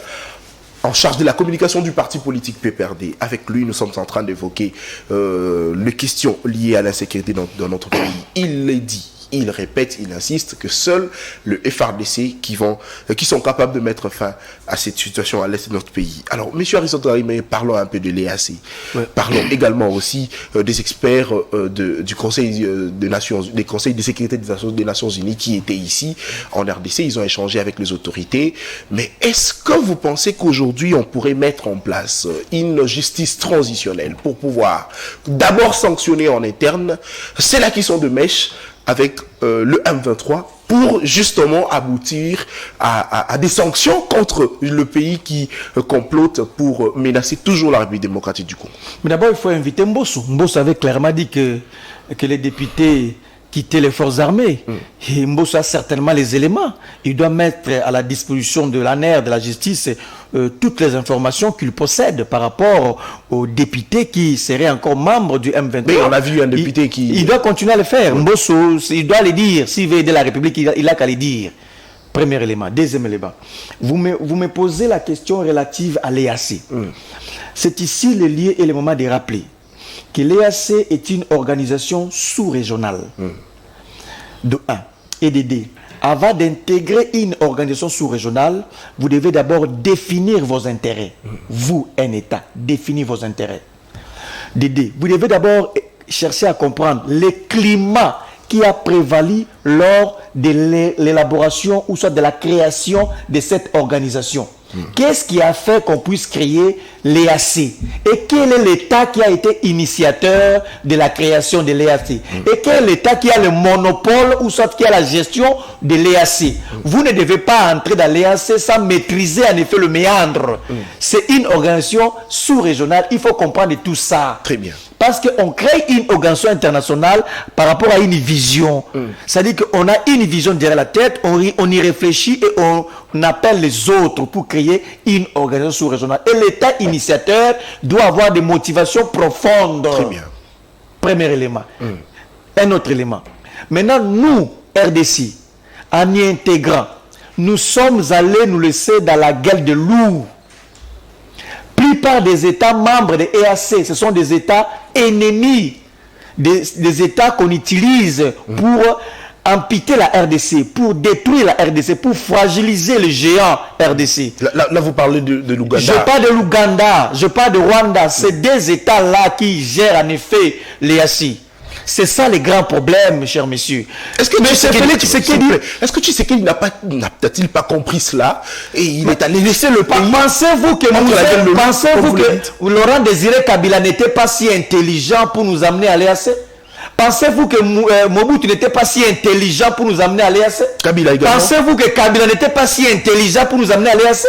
en charge de la communication du parti politique PPRD. Avec lui, nous sommes en train d'évoquer les questions liées à l'insécurité dans notre pays. Il l'a dit, il répète, il insiste que seuls le FRDC qui sont capables de mettre fin à cette situation à l'est de notre pays. Alors, M. Aristote Garimé, parlons un peu de l'EAC. Ouais. Parlons également aussi des experts du Conseil des conseils de sécurité des Nations Unies qui étaient ici en RDC. Ils ont échangé avec les autorités. Mais est-ce que vous pensez qu'aujourd'hui, on pourrait mettre en place une justice transitionnelle pour pouvoir d'abord sanctionner en interne celles qui sont de mèche avec le M23 pour justement aboutir à des sanctions contre le pays qui complote pour menacer toujours la République démocratique du Congo. Mais d'abord, il faut inviter Mbosso. Mbosso avait clairement dit que les députés quitter les forces armées. Et Mbosso a certainement les éléments. Il doit mettre à la disposition de l'ANER, de la justice, toutes les informations qu'il possède par rapport aux députés qui seraient encore membres du M23. Mais on a vu un député il doit continuer à le faire. Mbosso, il doit les dire. S'il veut aider la République, il a qu'à les dire. Premier élément. Deuxième élément. Vous me posez la question relative à l'EAC. C'est ici le lieu et le moment de rappeler que l'EAC est une organisation sous-régionale. De 1. Et de 2. Avant d'intégrer une organisation sous-régionale, vous devez d'abord définir vos intérêts. Vous, un État, définir vos intérêts. De 2. Vous devez d'abord chercher à comprendre le climat qui a prévalu lors de l'élaboration ou soit de la création de cette organisation. Qu'est-ce qui a fait qu'on puisse créer l'EAC? Et quel est l'État qui a été initiateur de la création de l'EAC? Et quel est l'État qui a le monopole ou soit qui a la gestion de l'EAC? Vous ne devez pas entrer dans l'EAC sans maîtriser en effet le méandre. C'est une organisation sous-régionale. Il faut comprendre tout ça. Très bien. Parce qu'on crée une organisation internationale par rapport à une vision. C'est-à-dire qu'on a une vision derrière la tête, on y réfléchit et on appelle les autres pour créer une organisation sous-régionale. Et l'État initiateur doit avoir des motivations profondes. Très bien. Premier élément. Un autre élément. Maintenant, nous, RDC, en y intégrant, nous sommes allés nous laisser dans la gueule de loup. La plupart des États membres de l'EAC, ce sont des États ennemis, des États qu'on utilise pour amputer la RDC, pour détruire la RDC, pour fragiliser le géant RDC. Là vous parlez de l'Ouganda. Je parle de l'Ouganda, je parle de Rwanda. C'est des États-là qui gèrent en effet l'EAC. C'est ça les grands problèmes, chers messieurs. Est-ce que Tshisekedi n'a-t-il pas compris cela et il est allé laisser le pays? Pensez-vous que Laurent Désiré Kabila n'était pas si intelligent pour nous amener à l'EAC? Pensez-vous que Mobutu n'était pas si intelligent pour nous amener à l'EAC? Pensez-vous que Kabila n'était pas si intelligent pour nous amener à l'EAC?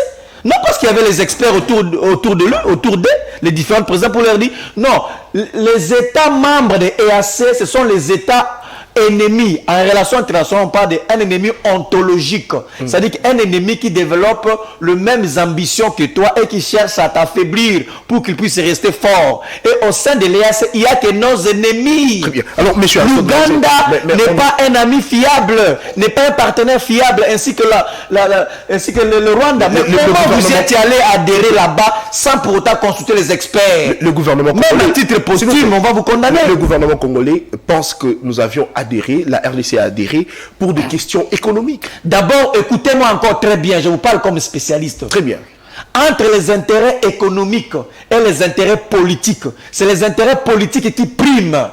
Non, parce qu'il y avait les experts autour de lui, autour d'eux, les différents présidents pour leur dire, non, les États membres de l'EAC, ce sont les États ennemis. En relation internationale, on parle d'un ennemi ontologique. C'est-à-dire qu'un ennemi qui développe les mêmes ambitions que toi et qui cherche à t'affaiblir pour qu'il puisse rester fort. Et au sein de l'EAC, il n'y a que nos ennemis. Très bien. Alors, monsieur l'Ouganda n'est pas un ami fiable, n'est pas un partenaire fiable, ainsi que le Rwanda. Mais comment vous êtes allé adhérer là-bas sans pour autant consulter les experts? Le gouvernement congolais, même le titre posthume, on va vous condamner. Le gouvernement congolais pense que nous avions adhéré, la RDC a adhéré pour des questions économiques. D'abord, écoutez-moi encore très bien, je vous parle comme spécialiste. Très bien. Entre les intérêts économiques et les intérêts politiques, c'est les intérêts politiques qui priment.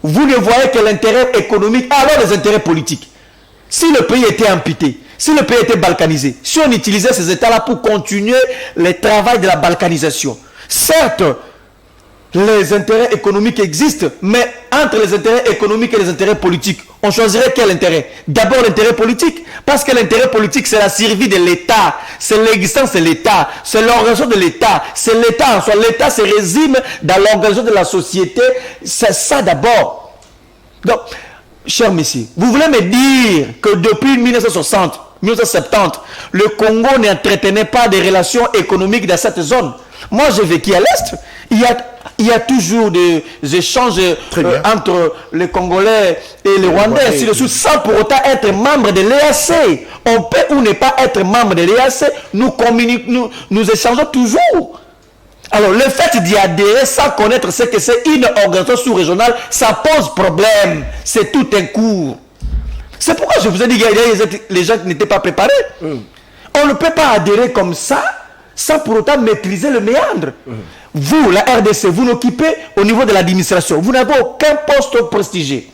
Vous ne voyez que l'intérêt économique, alors les intérêts politiques. Si le pays était amputé, si le pays était balkanisé, si on utilisait ces États-là pour continuer le travail de la balkanisation, certes, les intérêts économiques existent, mais entre les intérêts économiques et les intérêts politiques, On choisirait quel intérêt? D'abord l'intérêt politique. Parce que l'intérêt politique, c'est la survie de l'État. C'est l'existence de l'État. C'est l'organisation de l'État. C'est l'État en soi. L'État se résume dans l'organisation de la société. C'est ça d'abord. Donc, cher monsieur, vous voulez me dire que depuis 1960, 1970, le Congo n'entretenait pas des relations économiques dans cette zone? Moi, j'ai vécu à l'Est. Il y a toujours des échanges entre les Congolais et les Rwandais, ainsi de suite, sans pour autant être membre de l'EAC. On peut ou ne pas être membre de l'EAC, nous échangeons toujours. Alors, le fait d'y adhérer sans connaître ce que c'est une organisation sous-régionale, ça pose problème. C'est tout un cours. C'est pourquoi je vous ai dit que les gens qui n'étaient pas préparés. On ne peut pas adhérer comme ça sans pour autant maîtriser le méandre. Vous, la RDC, vous n'occupez au niveau de l'administration. Vous n'avez aucun poste prestigieux.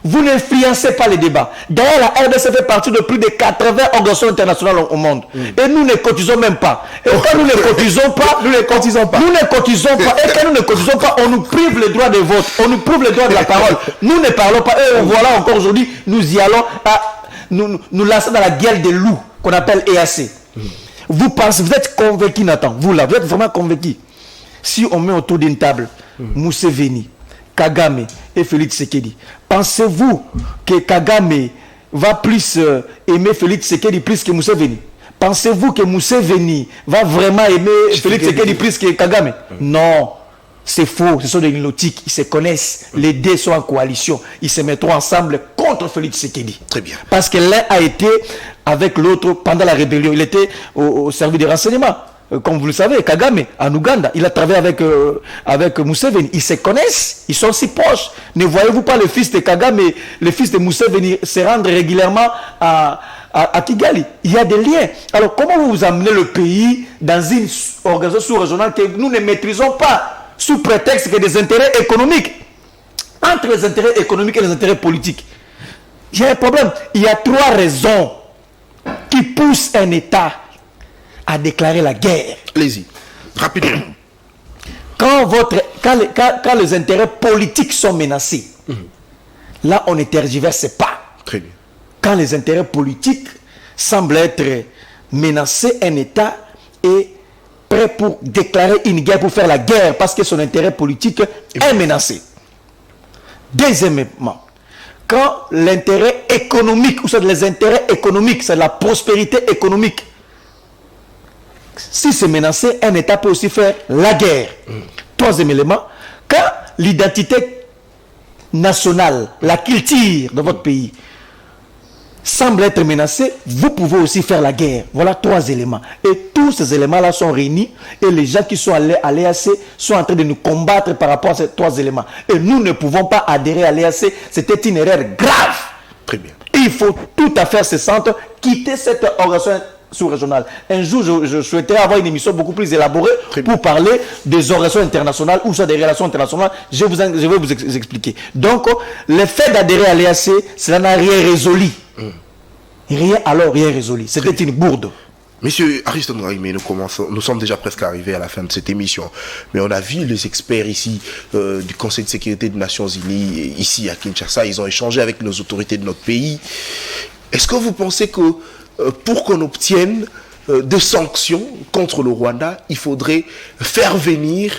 Vous n'influencez pas les débats. D'ailleurs, la RDC fait partie de plus de 80 organisations internationales au monde. Et nous ne cotisons même pas. Et quand nous ne cotisons pas, nous ne cotisons pas. Nous ne cotisons pas. Et quand nous ne cotisons pas, on nous prive le droit de vote. On nous prive le droit de la parole. Nous ne parlons pas. Et voilà encore aujourd'hui, nous y allons nous lancer dans la gueule des loups qu'on appelle EAC. Vous pensez, vous êtes convaincu, Nathan. Vous là, vous êtes vraiment convaincu. Si on met autour d'une table Museveni, Kagame et Félix Tshisekedi, pensez-vous que Kagame va plus aimer Félix Tshisekedi plus que Museveni? Pensez-vous que Museveni va vraiment aimer Félix Tshisekedi plus que Kagame? Non, c'est faux, ce sont des nilotiques, ils se connaissent, les deux sont en coalition, ils se mettront ensemble contre Félix Tshisekedi. Très bien. Parce que l'un a été avec l'autre pendant la rébellion, il était au service des renseignements. Comme vous le savez, Kagame, en Ouganda, il a travaillé avec Museveni. Ils se connaissent, ils sont si proches. Ne voyez-vous pas le fils de Kagame et le fils de Museveni se rendre régulièrement à Kigali? Il y a des liens. Alors, comment vous amenez le pays dans une organisation sous-régionale que nous ne maîtrisons pas, sous prétexte que des intérêts économiques? Entre les intérêts économiques et les intérêts politiques, il y a un problème. Il y a trois raisons qui poussent un État à déclarer la guerre. Allez-y, rapidement. Quand les intérêts politiques sont menacés, là, on ne tergiverse pas. Très bien. Quand les intérêts politiques semblent être menacés, un État est prêt pour déclarer une guerre, pour faire la guerre, parce que son intérêt politique est menacé. Deuxièmement, quand l'intérêt économique, ou c'est les intérêts économiques, c'est la prospérité économique, si c'est menacé, un État peut aussi faire la guerre. Troisième élément, quand l'identité nationale, la culture de votre pays semble être menacée, vous pouvez aussi faire la guerre. Voilà trois éléments. Et tous ces éléments-là sont réunis et les gens qui sont allés à l'EAC sont en train de nous combattre par rapport à ces trois éléments. Et nous ne pouvons pas adhérer à l'EAC. C'était une erreur grave. Très bien. Il faut tout à fait ce centre, quitter cette organisation sous-régionale. Un jour, je souhaiterais avoir une émission beaucoup plus élaborée pour parler des organisations internationales ou des relations internationales. Je vais vous expliquer. Donc, le fait d'adhérer à l'EAC, cela n'a rien résolu. Rien résolu. C'était une bourde. Monsieur Ariston Raimé, nous sommes déjà presque arrivés à la fin de cette émission. Mais on a vu les experts ici du Conseil de sécurité des Nations Unies, ici à Kinshasa, ils ont échangé avec nos autorités de notre pays. Est-ce que vous pensez que pour qu'on obtienne des sanctions contre le Rwanda, il faudrait faire venir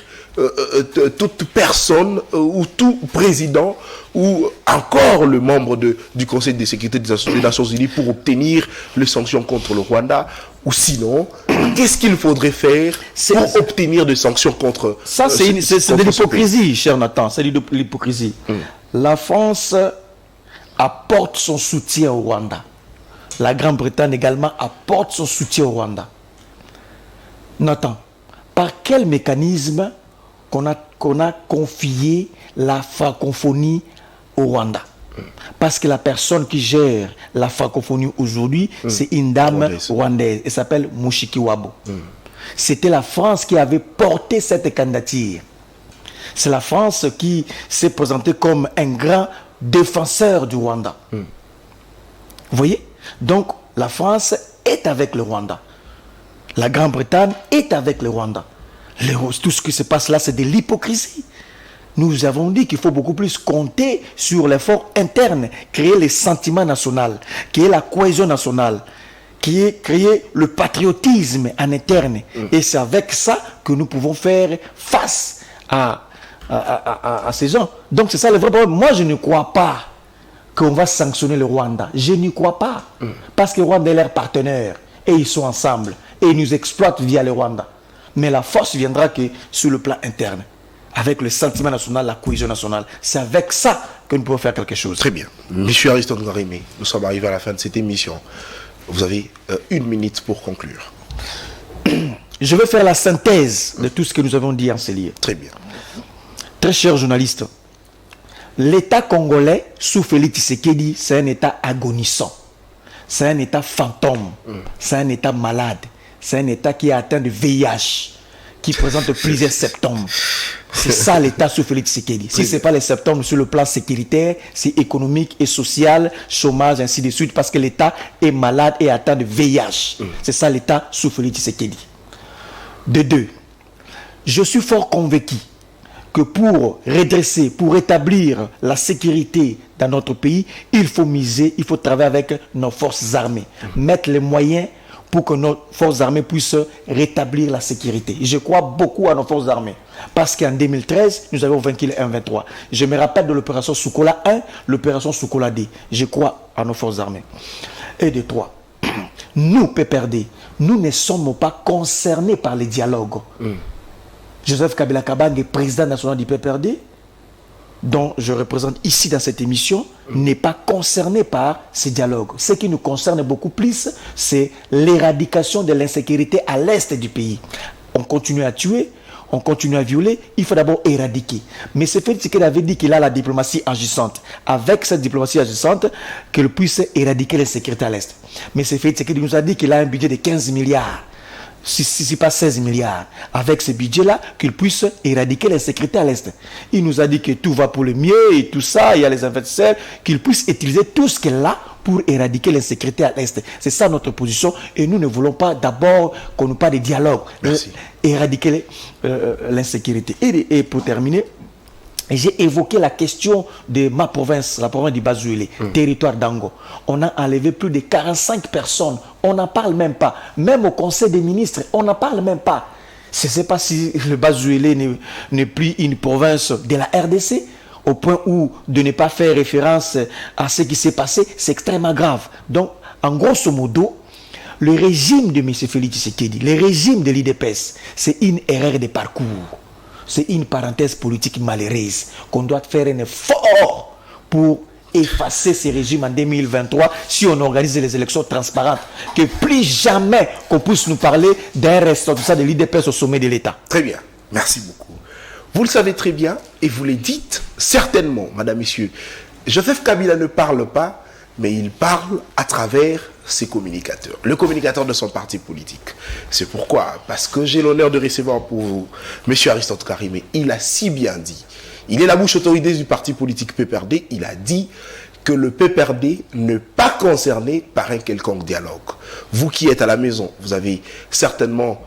toute personne ou tout président ou encore le membre du Conseil de sécurité des Nations Unies pour obtenir les sanctions contre le Rwanda? Ou sinon, qu'est-ce qu'il faudrait faire pour obtenir des sanctions contre ça? C'est de l'hypocrisie, cher Nathan, c'est de l'hypocrisie. La France apporte son soutien au Rwanda. La Grande-Bretagne également apporte son soutien au Rwanda. Nathan, par quel mécanisme qu'on a confié la francophonie au Rwanda? Parce que la personne qui gère la francophonie aujourd'hui, c'est une dame rwandaise. Elle s'appelle Mushikiwabo. C'était la France qui avait porté cette candidature. C'est la France qui s'est présentée comme un grand défenseur du Rwanda. Vous voyez? Donc, la France est avec le Rwanda. La Grande-Bretagne est avec le Rwanda. Tout ce qui se passe là, c'est de l'hypocrisie. Nous avons dit qu'il faut beaucoup plus compter sur l'effort interne, créer les sentiments nationaux, créer la cohésion nationale, créer le patriotisme en interne. Et c'est avec ça que nous pouvons faire face à ces gens. Donc c'est ça le vrai problème. Moi, je ne crois pas qu'on va sanctionner le Rwanda. Je n'y crois pas. Parce que le Rwanda est leur partenaire. Et ils sont ensemble. Et ils nous exploitent via le Rwanda. Mais la force viendra que sur le plan interne. Avec le sentiment national, la cohésion nationale. C'est avec ça que nous pouvons faire quelque chose. Très bien. Monsieur Aristote Ngarimé, nous sommes arrivés à la fin de cette émission. Vous avez 1 minute pour conclure. Je vais faire la synthèse de tout ce que nous avons dit en ces lieux. Très bien. Très chers journalistes, l'État congolais sous Félix Tshisekedi, c'est un État agonissant. C'est un État fantôme. C'est un État malade. C'est un État qui est atteint de VIH, qui présente plusieurs symptômes. C'est ça l'État sous Félix Tshisekedi. Si ce n'est pas les symptômes sur le plan sécuritaire, c'est économique et social, chômage, ainsi de suite, parce que l'État est malade et atteint de VIH. C'est ça l'État sous Félix Tshisekedi. De deux, je suis fort convaincu que pour redresser, pour rétablir la sécurité dans notre pays, il faut miser, il faut travailler avec nos forces armées, mettre les moyens pour que nos forces armées puissent rétablir la sécurité. Je crois beaucoup à nos forces armées. Parce qu'en 2013, nous avons vaincu le M23. Je me rappelle de l'opération Soukola 1, l'opération Soukola 2. Je crois à nos forces armées. Et de trois, nous, PPRD, nous ne sommes pas concernés par les dialogues. Joseph Kabila Kabange, président national du PPRD, dont je représente ici dans cette émission, n'est pas concerné par ces dialogues. Ce qui nous concerne beaucoup plus, c'est l'éradication de l'insécurité à l'est du pays. On continue à tuer, on continue à violer, il faut d'abord éradiquer. Mais c'est Félix Tshisekedi avait dit qu'il a la diplomatie agissante. Avec cette diplomatie agissante, qu'il puisse éradiquer l'insécurité à l'est. Mais c'est Félix Tshisekedi nous a dit qu'il a un budget de 15 milliards. Si pas 16 milliards, avec ce budget-là, qu'il puisse éradiquer l'insécurité à l'Est. Il nous a dit que tout va pour le mieux et tout ça, il y a les investisseurs, qu'il puisse utiliser tout ce qu'il a pour éradiquer l'insécurité à l'Est. C'est ça notre position et nous ne voulons pas d'abord qu'on nous parle de dialogue, éradiquer l'insécurité. Et pour terminer, j'ai évoqué la question de ma province, la province du Bas-Uélé, territoire d'Ango. On a enlevé plus de 45 personnes. On n'en parle même pas. Même au Conseil des ministres, on n'en parle même pas. Je ne sais pas si le Bas-Uélé n'est plus une province de la RDC, au point où de ne pas faire référence à ce qui s'est passé, c'est extrêmement grave. Donc, en grosso modo, le régime de M. Félix Tshisekedi, le régime de l'IDPS, c'est une erreur de parcours. C'est une parenthèse politique malheureuse qu'on doit faire un effort pour effacer ces régimes en 2023 si on organise les élections transparentes. Que plus jamais qu'on puisse nous parler d'un responsable de l'IDPS au sommet de l'État. Très bien. Merci beaucoup. Vous le savez très bien et vous le dites certainement, madame, messieurs. Joseph Kabila ne parle pas, mais il parle à travers ses communicateurs, le communicateur de son parti politique. C'est pourquoi, parce que j'ai l'honneur de recevoir pour vous M. Aristote Ngarimé, il a si bien dit, il est la bouche autorisée du parti politique PPRD, il a dit que le PPRD n'est pas concerné par un quelconque dialogue. Vous qui êtes à la maison, vous avez certainement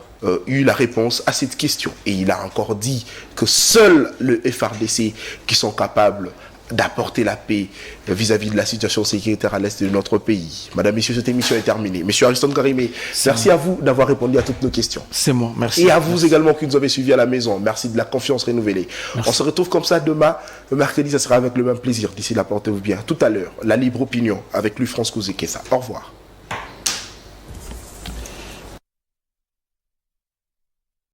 eu la réponse à cette question. Et il a encore dit que seuls le FRDC qui sont capables d'apporter la paix vis-à-vis de la situation sécuritaire à l'est de notre pays. Madame, messieurs, cette émission est terminée. Monsieur Aristote Ngarimé, merci à vous d'avoir répondu à toutes nos questions. C'est moi, merci. Et à vous également qui nous avez suivis à la maison. Merci de la confiance renouvelée. Merci. On se retrouve comme ça demain. Le mercredi, ça sera avec le même plaisir. D'ici là, portez-vous bien. Tout à l'heure, la libre opinion avec lui, France Kouzekessa. Au revoir.